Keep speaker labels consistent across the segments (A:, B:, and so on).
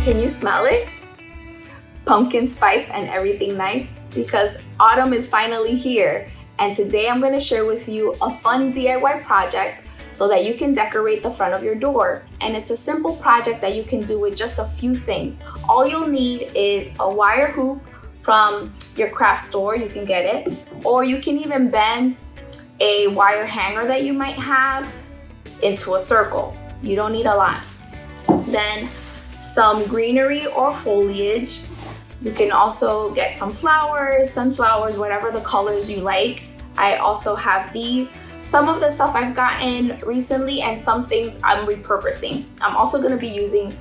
A: Can you smell it? Pumpkin spice and everything nice, because autumn is finally here. And today I'm going to share with you a fun DIY project so that you can decorate the front of your door. And it's a simple project that you can do with just a few things. All you'll need is a wire hoop from your craft store, you can get it, or you can even bend a wire hanger that you might have into a circle. You don't need a lot. Then some greenery or foliage. You can also get some flowers, sunflowers, whatever the colors you like. I also have these. Some of the stuff I've gotten recently and some things I'm repurposing. I'm also gonna be using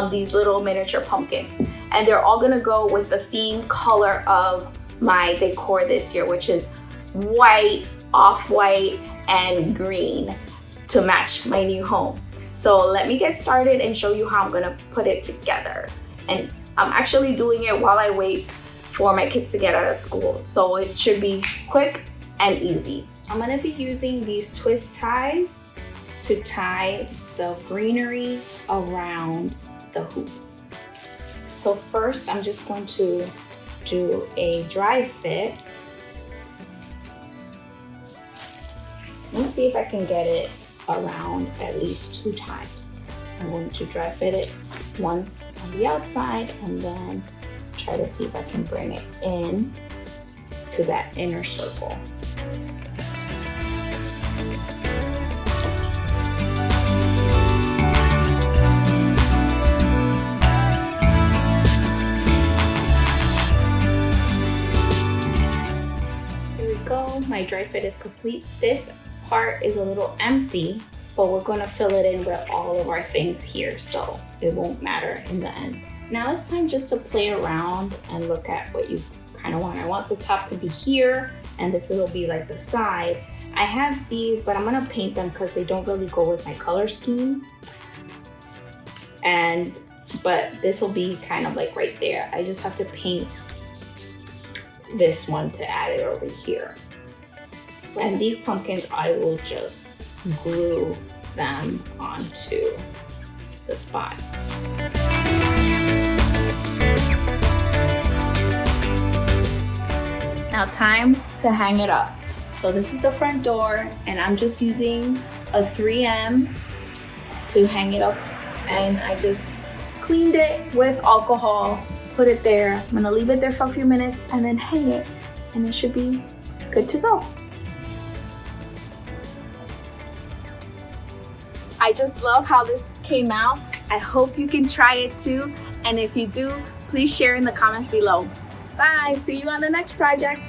A: these little miniature pumpkins, and they're all gonna go with the theme color of my decor this year, which is white, off-white, and green to match my new home. So let me get started and show you how I'm gonna put it together. And I'm actually doing it while I wait for my kids to get out of school. So it should be quick and easy. I'm gonna be using these twist ties to tie the greenery around the hoop. So first I'm just going to do a dry fit. Let's see if I can get it around at least 2 times. So I'm going to dry fit it once on the outside and then try to see if I can bring it in to that inner circle. Here we go, my dry fit is complete. This part is a little empty, but we're gonna fill it in with all of our things here, so it won't matter in the end. Now it's time just to play around and look at what you kind of want. I want the top to be here, and this will be like the side. I have these, but I'm gonna paint them because they don't really go with my color scheme. But this will be kind of like right there. I just have to paint this one to add it over here. And these pumpkins, I will just glue them onto the spot. Now time to hang it up. So this is the front door, and I'm just using a 3M to hang it up. And I just cleaned it with alcohol, put it there. I'm gonna leave it there for a few minutes and then hang it, and it should be good to go. I just love how this came out. I hope you can try it too. And if you do, please share in the comments below. Bye, see you on the next project.